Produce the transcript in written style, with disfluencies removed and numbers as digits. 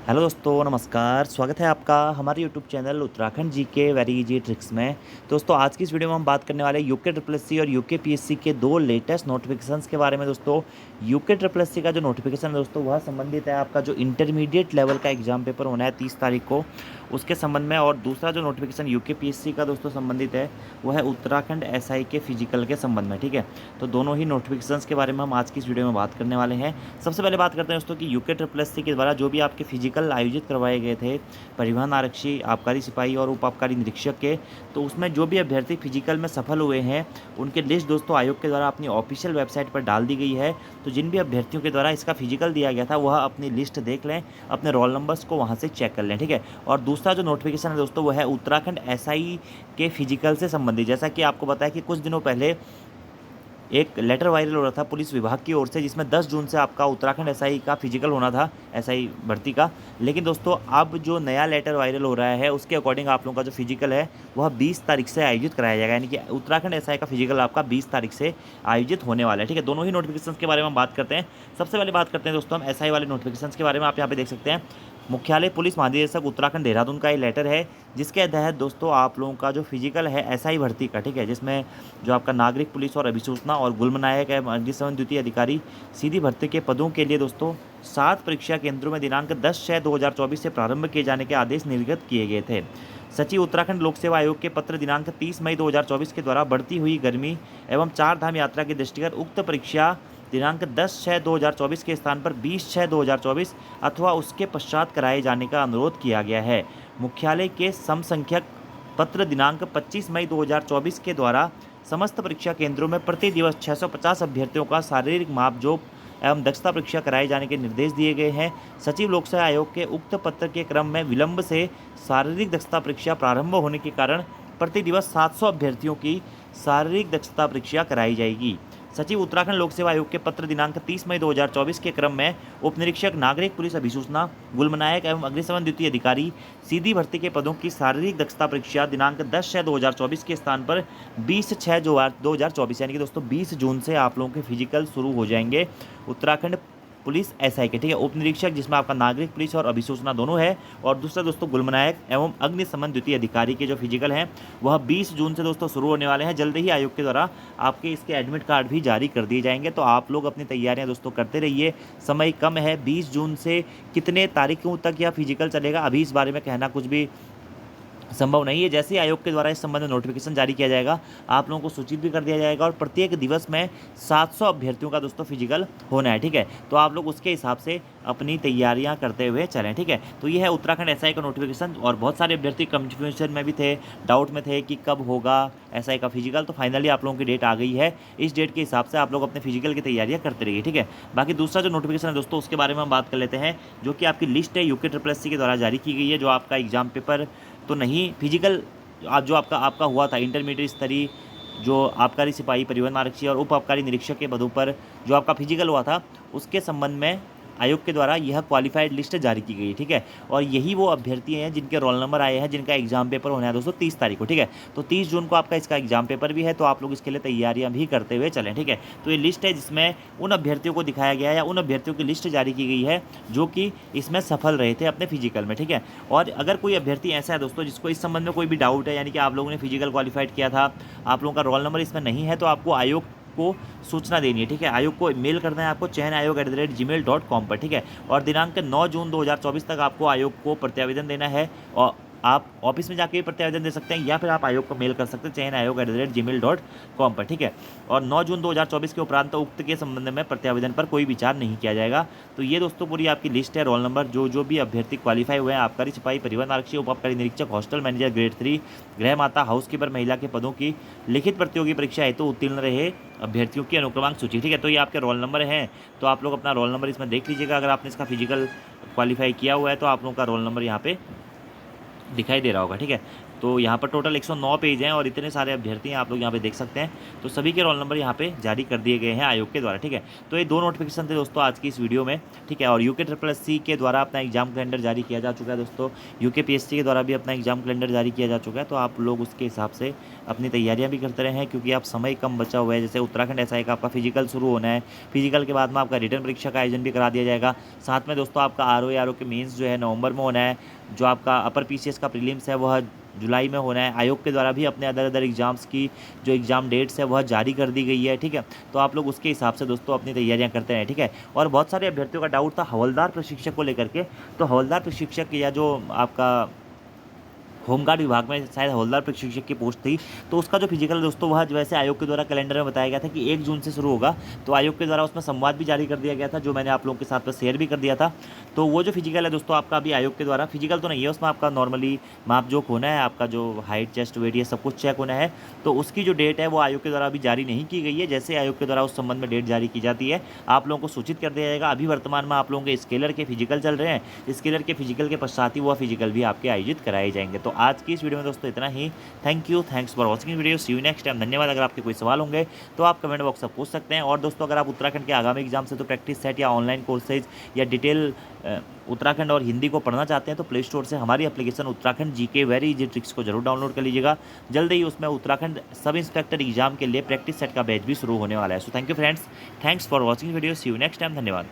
Hello दोस्तों, नमस्कार। स्वागत है आपका हमारे यूट्यूब चैनल उत्तराखंड जी के वेरी इजी ट्रिक्स में। दोस्तों, आज की इस वीडियो में हम बात करने वाले हैं यूके ट्रिपल एस सी और यूके पीएससी के दो लेटेस्ट नोटिफिकेशंस के बारे में। दोस्तों, यूके ट्रिपल एस सी का जो नोटिफिकेशन है दोस्तों, वह संबंधित है आपका जो इंटरमीडिएट लेवल का एग्जाम पेपर होना है 30 तारीख को, उसके संबंध में। और दूसरा जो नोटिफिकेशन यूके पीएससी का दोस्तों संबंधित है, वह है उत्तराखंड एसआई के फिजिकल के संबंध में। ठीक है, तो दोनों ही नोटिफिकेशंस के बारे में हम आज की इस वीडियो में बात करने वाले हैं। सबसे पहले बात करते हैं दोस्तों कि यूके ट्रिपल एस सी के द्वारा जो भी आपके फिजिकल आयोजित करवाए गए थे, परिवहन आरक्षी, आबकारी सिपाही और उप आबकारी निरीक्षक के, तो उसमें जो भी अभ्यर्थी फिजिकल में सफल हुए हैं, उनके लिस्ट दोस्तों आयोग के द्वारा अपनी ऑफिशियल वेबसाइट पर डाल दी गई है। तो जिन भी अभ्यर्थियों के द्वारा इसका फिजिकल दिया गया था, वह अपनी लिस्ट देख लें, अपने रोल नंबर्स को वहाँ से चेक कर लें। ठीक है, और दूसरा जो नोटिफिकेशन है दोस्तों, वह है उत्तराखंड एसआई के फिजिकल से संबंधित। जैसा कि आपको बताया कि कुछ दिनों पहले एक लेटर वायरल हो रहा था पुलिस विभाग की ओर से, जिसमें 10 जून से आपका उत्तराखंड एसआई का फिजिकल होना था, एसआई भर्ती का। लेकिन दोस्तों, अब जो नया लेटर वायरल हो रहा है, उसके अकॉर्डिंग आप लोगों का जो फिजिकल है, वह 20 तारीख से आयोजित कराया जाएगा। यानी कि उत्तराखंड एसआई का फिजिकल आपका 20 तारीख से आयोजित होने वाला है। ठीक है, दोनों ही नोटिफिकेशन के बारे में हम बात करते हैं। सबसे पहले बात करते हैं दोस्तों हम एसआई वाले नोटिफिकेशन के बारे में। आप यहाँ पे देख सकते हैं, मुख्यालय पुलिस महानिदेशक उत्तराखंड देहरादून का ये लेटर है, जिसके तहत दोस्तों आप लोगों का जो फिजिकल है एसआई भर्ती का, ठीक है, जिसमें जो आपका नागरिक पुलिस और अभिसूचना और गुल्मनायक एवं अग्निशमन द्वितीय अधिकारी सीधी भर्ती के पदों के लिए दोस्तों 7 परीक्षा केंद्रों में दिनांक 10/6/2024 से प्रारंभ किए जाने के आदेश निर्गत किए गए थे। सचिव उत्तराखंड लोक सेवा आयोग के पत्र दिनांक 30 मई 2024 के द्वारा बढ़ती हुई गर्मी एवं 4 धाम यात्रा के दृष्टिगत उक्त परीक्षा दिनांक 10/6/2024 के स्थान पर 20/6/2024 अथवा उसके पश्चात कराए जाने का अनुरोध किया गया है। मुख्यालय के समसंख्यक पत्र दिनांक 25 मई 2024 के द्वारा समस्त परीक्षा केंद्रों में प्रति दिवस 650 अभ्यर्थियों का शारीरिक मापजोप एवं दक्षता परीक्षा कराए जाने के निर्देश दिए गए हैं। सचिव लोक सेवा आयोग के उक्त पत्र के क्रम में विलंब से शारीरिक दक्षता परीक्षा प्रारंभ होने के कारण प्रति दिवस 700 अभ्यर्थियों की शारीरिक दक्षता परीक्षा कराई जाएगी। सचिव उत्तराखंड लोक सेवा आयोग के पत्र दिनांक 30 मई 2024 के क्रम में उप निरीक्षक नागरिक पुलिस अभिसूचना, गुल्मनायक एवं अग्निशमन द्वितीय अधिकारी सीधी भर्ती के पदों की शारीरिक दक्षता परीक्षा दिनांक 10/6/2024 के स्थान पर 20/6/2024 यानी कि दोस्तों 20 जून से आप लोगों के फिजिकल शुरू हो जाएंगे उत्तराखंड पुलिस एसआई के। ठीक है, उप निरीक्षक जिसमें आपका नागरिक पुलिस और अभिसूचना दोनों है, और दूसरा दोस्तों गुल्मनायक एवं अग्निशमन द्वितीय अधिकारी के जो फिजिकल हैं, वह 20 जून से दोस्तों शुरू होने वाले हैं। जल्द ही आयोग के द्वारा आपके इसके एडमिट कार्ड भी जारी कर दिए जाएंगे। तो आप लोग अपनी तैयारियां दोस्तों करते रहिए, समय कम है। 20 जून से कितने तारीखों तक यह फिजिकल चलेगा, अभी इस बारे में कहना कुछ भी संभव नहीं है। जैसे ही आयोग के द्वारा इस संबंध में नोटिफिकेशन जारी किया जाएगा, आप लोगों को सूचित भी कर दिया जाएगा, और प्रत्येक दिवस में 700 अभ्यर्थियों का दोस्तों फिजिकल होना है। ठीक है, तो आप लोग उसके हिसाब से अपनी तैयारियां करते हुए चलें। ठीक है, तो ये है उत्तराखंड एसआई का नोटिफिकेशन। और बहुत सारे अभ्यर्थी कंफ्यूजन में भी थे, डाउट में थे कि कब होगा एसआई का फिजिकल। तो फाइनली आप लोगों की डेट आ गई है। इस डेट के हिसाब से आप लोग अपने फिजिकल की तैयारियां करते रहिए। ठीक है, बाकी दूसरा जो नोटिफिकेशन है दोस्तों, उसके बारे में हम बात कर लेते हैं, जो कि आपकी लिस्ट है यूके ट्रिपल एस सी के द्वारा जारी की गई है। जो आपका एग्जाम पेपर तो नहीं, फिजिकल आप जो आपका हुआ था इंटरमीडिएट स्तरीय, जो आबकारी सिपाही, परिवहन आरक्षी और उप आबकारी निरीक्षक के पदों पर जो आपका फिजिकल हुआ था, उसके संबंध में आयोग के द्वारा यह क्वालिफाइड लिस्ट जारी की गई। ठीक है, और यही वो अभ्यर्थी हैं जिनके रोल नंबर आए हैं, जिनका एग्जाम पेपर होना है दोस्तों 30 तारीख को। ठीक है, तो 30 जून को आपका इसका एग्जाम पेपर भी है, तो आप लोग इसके लिए तैयारियां भी करते हुए चलें। ठीक है, तो ये लिस्ट है जिसमें उन अभ्यर्थियों को दिखाया गया है, या उन अभ्यर्थियों की लिस्ट जारी की गई है जो कि इसमें सफल रहे थे अपने फिजिकल में। ठीक है, और अगर कोई अभ्यर्थी ऐसा है दोस्तों जिसको इस संबंध में कोई भी डाउट है, यानी कि आप लोगों ने फिजिकल क्वालिफाइड किया था, आप लोगों का रोल नंबर इसमें नहीं है, तो आपको आयोग को सूचना देनी है। ठीक है, आयोग को मेल करना है आपको chyanayog@gmail.com पर। ठीक है, और दिनांक 9 जून 2024 तक आपको आयोग को प्रत्यावेदन देना है, और आप ऑफिस में जाके भी प्रत्यावेदन दे सकते हैं, या फिर आप आयोग को मेल कर सकते हैं chyanayog@gmail.com पर। ठीक है, और 9 जून 2024 के उपरांत उक्त के संबंध में प्रत्यावेदन पर कोई विचार नहीं किया जाएगा। तो ये दोस्तों पूरी आपकी लिस्ट है, रोल नंबर जो भी अभ्यर्थी क्वालिफाई हुए हैं, आबकारी सिपाही, परिवहन आरक्षी, उप आबकारी निरीक्षक, हॉस्टल मैनेजर ग्रेड 3, गृह माता, हाउसकीपर महिला के पदों की लिखित प्रतियोगी परीक्षा हेतु उत्तीर्ण रहे अभ्यर्थियों की अनुक्रमांक सूची। ठीक है, तो ये आपके रोल नंबर हैं, तो आप लोग अपना रोल नंबर इसमें देख लीजिएगा। अगर आपने इसका फिजिकल क्वालिफाई किया हुआ है, तो आप लोगों का रोल नंबर यहाँ पे दिखाई दे रहा होगा। ठीक है, तो यहाँ पर टोटल 109 पेज हैं और इतने सारे अभ्यर्थी हैं, आप लोग यहाँ पे देख सकते हैं। तो सभी के रोल नंबर यहाँ पे जारी कर दिए गए हैं आयोग के द्वारा, ठीक है। तो ये 2 नोटिफिकेशन थे दोस्तों आज की इस वीडियो में, ठीक है। और UKSSC के द्वारा अपना एग्जाम कैलेंडर जारी किया जा चुका है दोस्तों, UKPSC के द्वारा भी अपना एग्जाम कैलेंडर जारी किया जा चुका है। तो आप लोग उसके हिसाब से अपनी तैयारियाँ भी करते रहे हैं, क्योंकि आप समय कम बचा हुआ है। जैसे उत्तराखंड SI का आपका फिजिकल शुरू होना है, फिजिकल के बाद में आपका रिटर्न परीक्षा का आयोजन भी करा दिया जाएगा। साथ में दोस्तों आपका RO के मेंस जो है नवंबर में होना है, जो आपका अपर PCS का प्रीलिम्स है वह जुलाई में होना है। आयोग के द्वारा भी अपने अदर एग्जाम्स की जो एग्ज़ाम डेट्स है वह जारी कर दी गई है, ठीक है। तो आप लोग उसके हिसाब से दोस्तों अपनी तैयारियां करते हैं, ठीक है। और बहुत सारे अभ्यर्थियों का डाउट था हवलदार प्रशिक्षक को लेकर के। तो हवलदार प्रशिक्षक या जो आपका होमगार्ड विभाग में शायद हवलदार प्रशिक्षक की पोस्ट थी, तो उसका जो फिजिकल है दोस्तों वह वैसे आयोग के द्वारा कैलेंडर में बताया गया था कि 1 जून से शुरू होगा। तो आयोग के द्वारा उसमें संवाद भी जारी कर दिया गया था, जो मैंने आप लोगों के साथ में शेयर भी कर दिया था। तो वो जो फिजिकल है दोस्तों आपका अभी आयोग के द्वारा, फिजिकल तो नहीं है, उसमें आपका नॉर्मली माप जोक होना है, आपका जो हाइट चेस्ट वेट ये सब कुछ चेक होना है। तो उसकी जो डेट है वो आयोग के द्वारा अभी जारी नहीं की गई है। जैसे आयोग के द्वारा उस संबंध में डेट जारी की जाती है आप लोगों को सूचित कर दिया जाएगा। अभी वर्तमान में आप लोगों के स्केलर के फिजिकल चल रहे हैं, स्केलर के फिजिकल के पश्चात ही वह फिजिकल भी आपके आयोजित कराए जाएंगे। तो आज की इस वीडियो में दोस्तों इतना ही। Thanks for watching video, see you next time. धन्यवाद। अगर आपके कोई सवाल होंगे तो आप कमेंट बॉक्स में पूछ सकते हैं। और दोस्तों अगर आप उत्तराखंड के आगामी एग्जाम से तो प्रैक्टिस सेट या ऑनलाइन कोर्सेज या डिटेल उत्तराखंड और हिंदी को पढ़ना चाहते हैं तो प्ले स्टोर से हमारी application Uttarakhand GK very easy tricks को जरूर डाउनलोड कर लीजिएगा। जल्द ही उसमें उत्तराखंड सब इंस्पेक्टर एग्जाम के लिए प्रैक्टिस सेट का बैच भी शुरू होने वाला है। So thank you friends, thanks for watching video, see you next time. धन्यवाद।